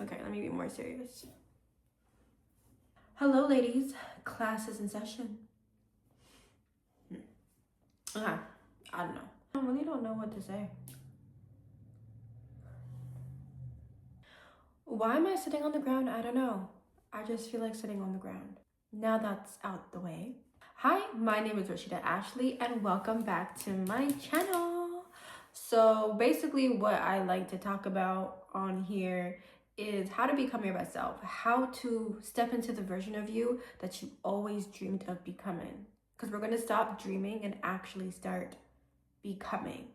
Okay, let me be more serious. Hello, ladies. Class is in session. Okay, I don't know. I really don't know what to say. Why am I sitting on the ground? I don't know. I just feel like sitting on the ground. Now that's out the way. Hi, my name is Rashida Ashley and welcome back to my channel. So basically what I like to talk about on here is how to become your best self, how to step into the version of you that you always dreamed of becoming. Because we're going to stop dreaming and actually start becoming.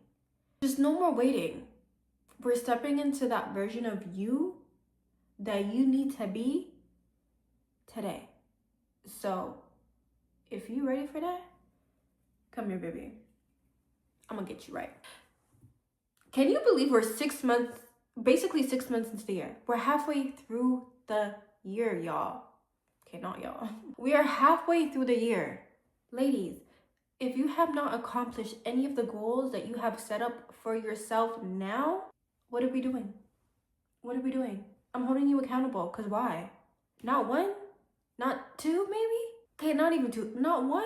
There's no more waiting. We're stepping into that version of you that you need to be today. So if you ready for that, come here, baby. I'm gonna get you right. Can you believe we're 6 months, basically 6 months into the year? We're halfway through the year, y'all. Okay, not y'all. We are halfway through the year. Ladies, if you have not accomplished any of the goals that you have set up for yourself now, what are we doing? What are we doing? I'm holding you accountable, because why? Not one? Not two, maybe? Okay, not even two. Not one?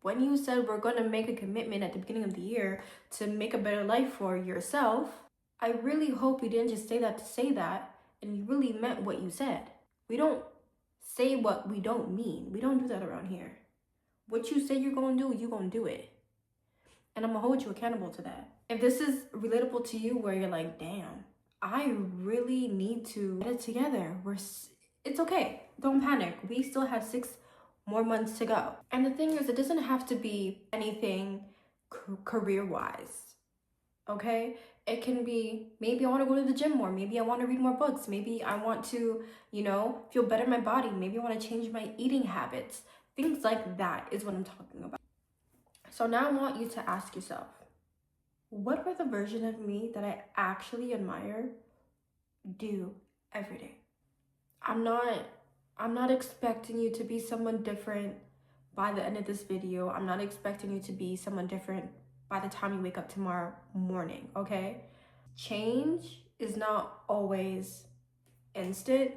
When you said we're going to make a commitment at the beginning of the year to make a better life for yourself, I really hope you didn't just say that to say that, and you really meant what you said. We don't say what we don't mean. We don't do that around here. What you say you're going to do, you're going to do it. And I'm going to hold you accountable to that. If this is relatable to you where you're like, damn, I really need to get it together. It's okay. Don't panic. We still have 6 more months to go. And the thing is, it doesn't have to be anything career-wise, okay? It can be, maybe I want to go to the gym more. Maybe I want to read more books. Maybe I want to, feel better in my body. Maybe I want to change my eating habits. Things like that is what I'm talking about. So now I want you to ask yourself, what would the version of me that I actually admire do every day? I'm not expecting you to be someone different by the end of this video. I'm not expecting you to be someone different by the time you wake up tomorrow morning, okay? Change is not always instant,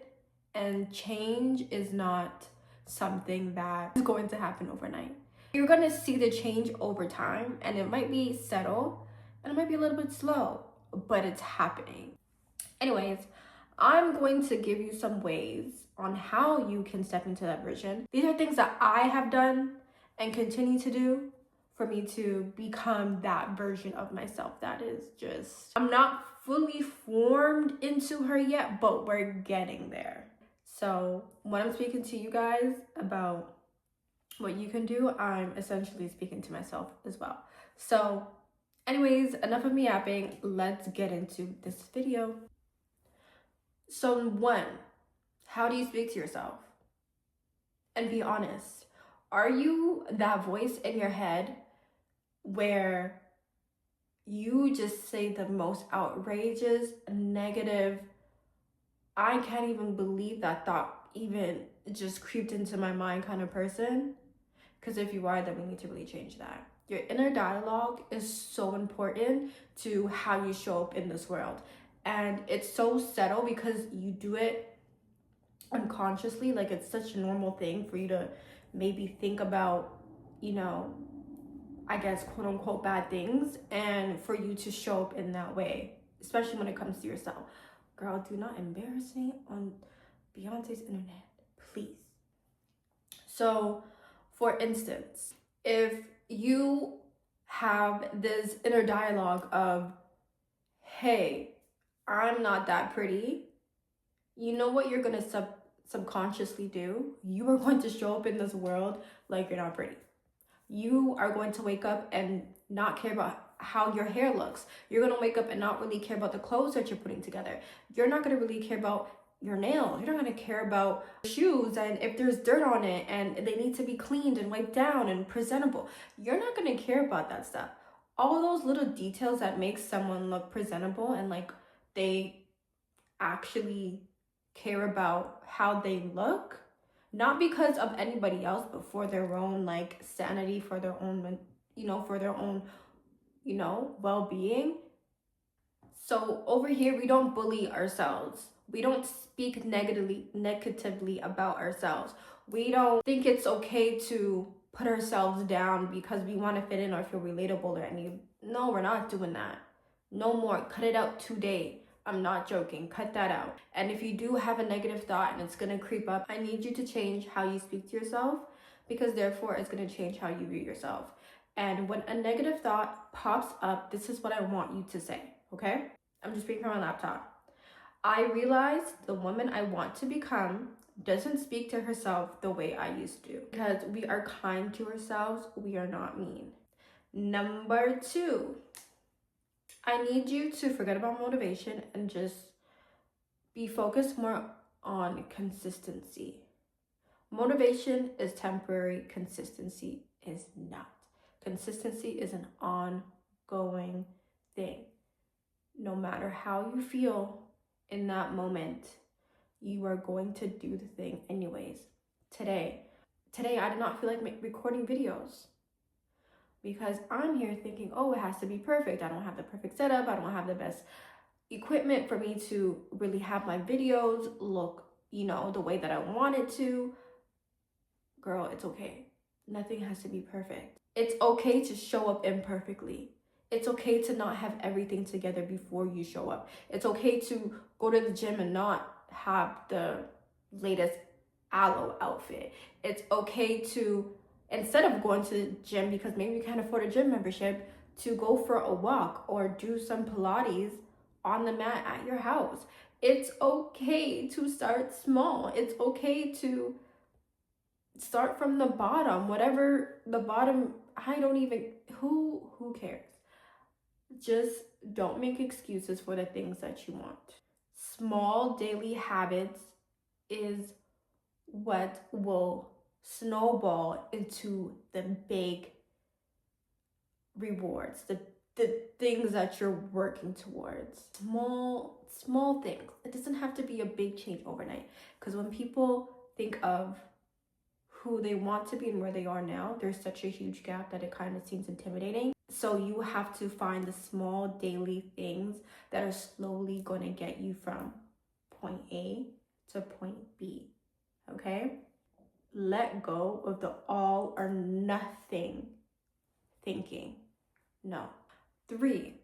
and change is not something that is going to happen overnight. You're gonna see the change over time, and it might be subtle, and it might be a little bit slow, but it's happening. Anyways, I'm going to give you some ways on how you can step into that version. These are things that I have done and continue to do for me to become that version of myself that is just, I'm not fully formed into her yet, but we're getting there. So when I'm speaking to you guys about what you can do, I'm essentially speaking to myself as well. So anyways, enough of me yapping. Let's get into this video. So 1, how do you speak to yourself? And be honest. Are you that voice in your head where you just say the most outrageous, negative, I can't even believe that thought even just creeped into my mind kind of person? Because if you are, then we need to really change that. Your inner dialogue is so important to how you show up in this world. And it's so subtle because you do it unconsciously. Like, it's such a normal thing for you to maybe think about, I guess, quote unquote, bad things, and for you to show up in that way, especially when it comes to yourself. Girl, do not embarrass me on Beyonce's internet, please. So, for instance, if you have this inner dialogue of, hey, I'm not that pretty, you know what you're going to subconsciously do? You are going to show up in this world like you're not pretty. You are going to wake up and not care about how your hair looks. You're going to wake up and not really care about the clothes that you're putting together. You're not going to really care about your nails. You're not going to care about shoes and if there's dirt on it and they need to be cleaned and wiped down and presentable. You're not going to care about that stuff. All those little details that make someone look presentable and like they actually care about how they look, not because of anybody else, but for their own like sanity, for their own, well-being. So over here, we don't bully ourselves. We don't speak negatively about ourselves. We don't think it's okay to put ourselves down because we want to fit in or feel relatable or any. No, we're not doing that. No more. Cut it out today. I'm not joking. Cut that out. And if you do have a negative thought and it's going to creep up, I need you to change how you speak to yourself, because therefore it's going to change how you view yourself. And when a negative thought pops up, this is what I want you to say, okay? I'm just reading from my laptop. I realize the woman I want to become doesn't speak to herself the way I used to. Because we are kind to ourselves, we are not mean. Number 2, I need you to forget about motivation and just be focused more on consistency. Motivation is temporary, consistency is not. Consistency is an ongoing thing. No matter how you feel in that moment, you are going to do the thing anyways. Today I did not feel like recording videos because I'm here thinking, oh, it has to be perfect. I don't have the perfect setup. I don't have the best equipment for me to really have my videos look, the way that I want it to. Girl, it's okay. Nothing has to be perfect. It's okay to show up imperfectly. It's okay to not have everything together before you show up. It's okay to go to the gym and not have the latest aloe outfit. It's okay to, instead of going to the gym because maybe you can't afford a gym membership, to go for a walk or do some Pilates on the mat at your house. It's okay to start small. It's okay to start from the bottom, whatever the bottom, who cares? Just don't make excuses for the things that you want. Small daily habits is what will snowball into the big rewards, the things that you're working towards. Small things. It doesn't have to be a big change overnight, because when people think of who they want to be and where they are now, there's such a huge gap that it kind of seems intimidating. So you have to find the small daily things that are slowly going to get you from point A to point B, okay? Let go of the all or nothing thinking. No. 3,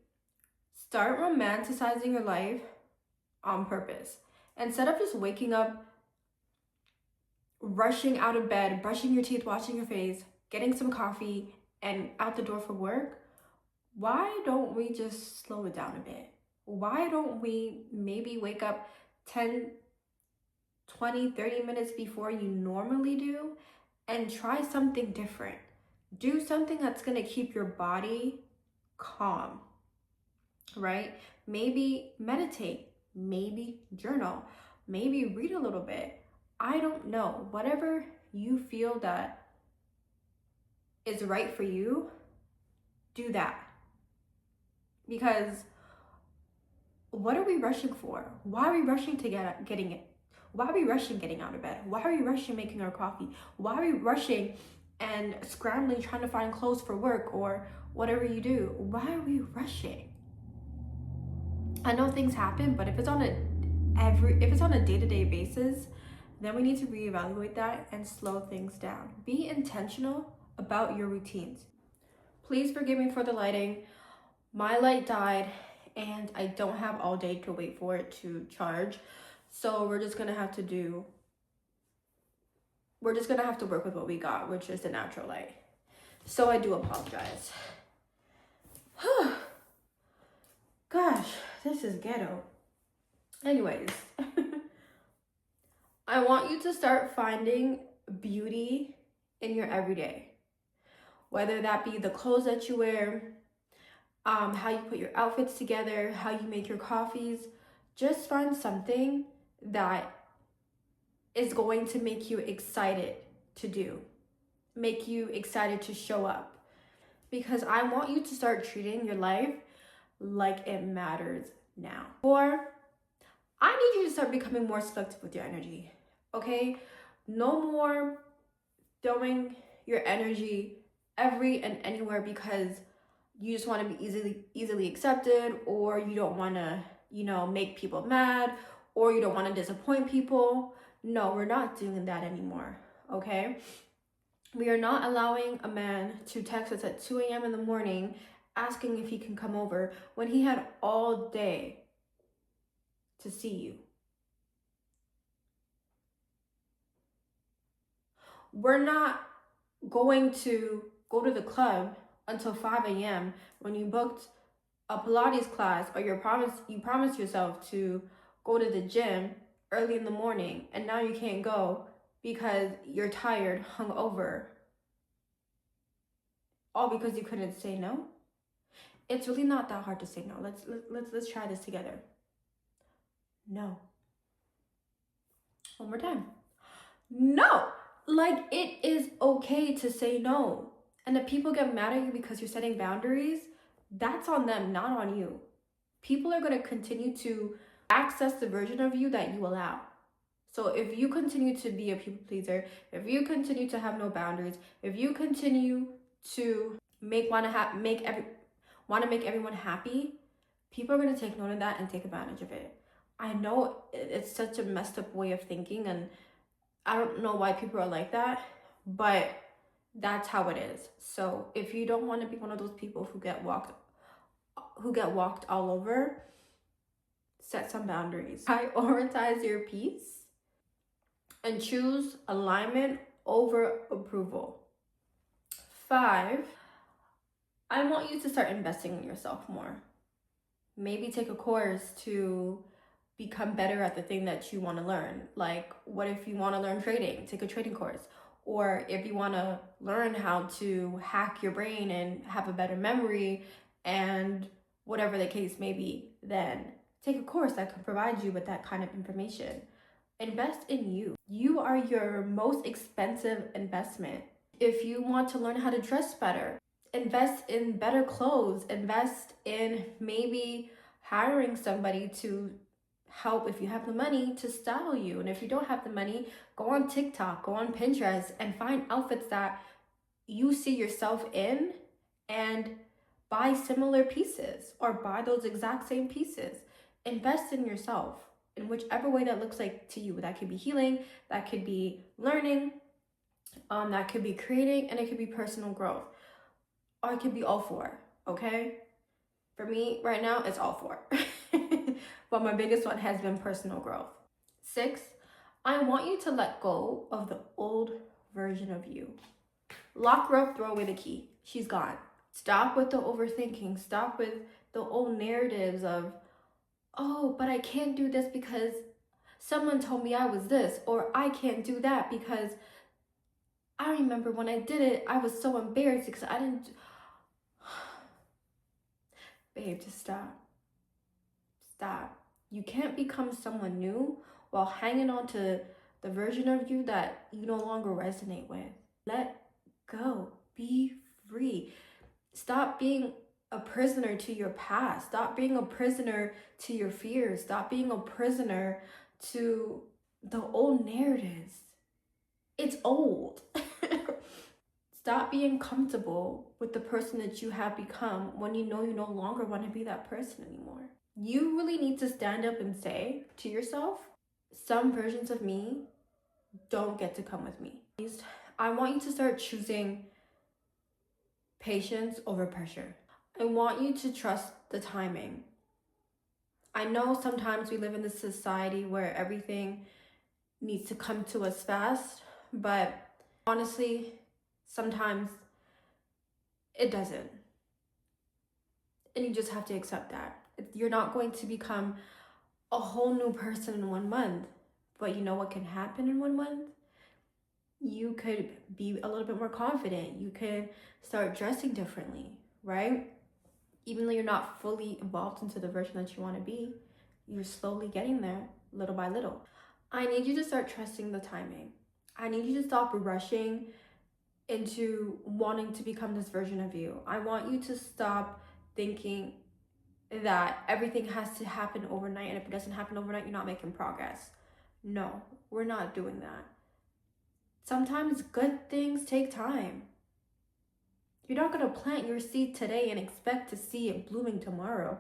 start romanticizing your life on purpose. Instead of just waking up, rushing out of bed, brushing your teeth, washing your face, getting some coffee, and out the door for work, why don't we just slow it down a bit? Why don't we maybe wake up 10, 20, 30 minutes before you normally do and try something different? Do something that's going to keep your body calm, right? Maybe meditate, maybe journal, maybe read a little bit. I don't know. Whatever you feel that is right for you, do that. Because what are we rushing for? Why are we rushing to getting it? Why are we rushing getting out of bed? Why are we rushing making our coffee? Why are we rushing and scrambling trying to find clothes for work or whatever you do? Why are we rushing? I know things happen, but if it's on a day-to-day basis, then we need to reevaluate that and slow things down. Be intentional about your routines. Please forgive me for the lighting. My light died and I don't have all day to wait for it to charge. So we're just gonna have to work with what we got, which is the natural light. So I do apologize. Gosh, this is ghetto. Anyways, I want you to start finding beauty in your everyday. Whether that be the clothes that you wear, how you put your outfits together, how you make your coffees. Just find something that is going to make you excited to do, make you excited to show up. Because I want you to start treating your life like it matters now. Or I need you to start becoming more selective with your energy, okay? No more throwing your energy every and anywhere because you just want to be easily accepted, or you don't want to, you know, make people mad, or you don't want to disappoint people. No, we're not doing that anymore, okay? We are not allowing a man to text us at 2 a.m. in the morning asking if he can come over when he had all day to see you. We're not going to go to the club until 5 a.m. when you booked a Pilates class, or you promised yourself to go to the gym early in the morning, and now you can't go because you're tired, hungover, all because you couldn't say no. It's really not that hard to say no. Let's try this together. No. One more time. No. Like, it is okay to say no. And if people get mad at you because you're setting boundaries, that's on them, not on you. People are going to continue to access the version of you that you allow. So if you continue to be a people pleaser, if you continue to have no boundaries, if you continue to want to make everyone happy, people are going to take note of that and take advantage of it. I know it's such a messed up way of thinking, and I don't know why people are like that, but that's how it is. So if you don't want to be one of those people who get walked all over, set some boundaries. Prioritize your peace and choose alignment over approval. 5, I want you to start investing in yourself more. Maybe take a course to become better at the thing that you want to learn. Like, what if you want to learn trading? Take a trading course. Or if you want to learn how to hack your brain and have a better memory, and whatever the case may be, then take a course that can provide you with that kind of information. Invest in you. You are your most expensive investment. If you want to learn how to dress better, invest in better clothes. Invest in maybe hiring somebody to help, if you have the money, to style you. And if you don't have the money, go on TikTok, go on Pinterest, and find outfits that you see yourself in, and buy similar pieces, or buy those exact same pieces. Invest in yourself in whichever way that looks like to you. That could be healing, that could be learning, that could be creating, and it could be personal growth, or it could be all 4, okay? For me right now, it's all 4. But my biggest one has been personal growth. 6, I want you to let go of the old version of you. Lock her up, throw away the key. She's gone. Stop with the overthinking. Stop with the old narratives of, oh, but I can't do this because someone told me I was this, or I can't do that because I remember when I did it, I was so embarrassed because I didn't. Babe, just stop. Stop. You can't become someone new while hanging on to the version of you that you no longer resonate with. Let go. Be free. Stop being a prisoner to your past. Stop being a prisoner to your fears. Stop being a prisoner to the old narratives. It's old. Stop being comfortable with the person that you have become when you know you no longer want to be that person anymore. You really need to stand up and say to yourself, some versions of me don't get to come with me. I want you to start choosing patience over pressure. I want you to trust the timing. I know sometimes we live in this society where everything needs to come to us fast, but honestly, sometimes it doesn't. And you just have to accept that. You're not going to become a whole new person in 1 month. But you know what can happen in 1 month? You could be a little bit more confident. You can start dressing differently, right? Even though you're not fully evolved into the version that you want to be, you're slowly getting there, little by little. I need you to start trusting the timing. I need you to stop rushing into wanting to become this version of you. I want you to stop thinking that everything has to happen overnight, and if it doesn't happen overnight, you're not making progress. No, we're not doing that. Sometimes good things take time. You're not going to plant your seed today and expect to see it blooming tomorrow.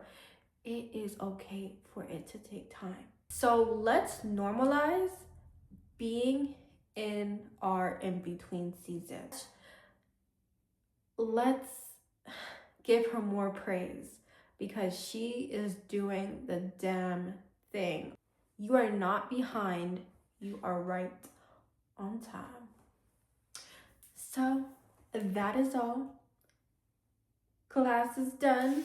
It is okay for it to take time. So let's normalize being in our in-between season. Let's give her more praise because she is doing the damn thing. You are not behind, you are right on time. So that is all. Class is done.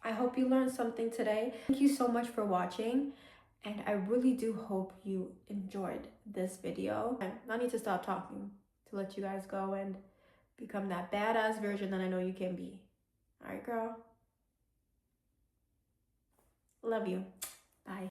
I hope you learned something today. Thank you so much for watching, and I really do hope you enjoyed this video. I need to stop talking to let you guys go and become that badass version that I know you can be. All right, girl. Love you.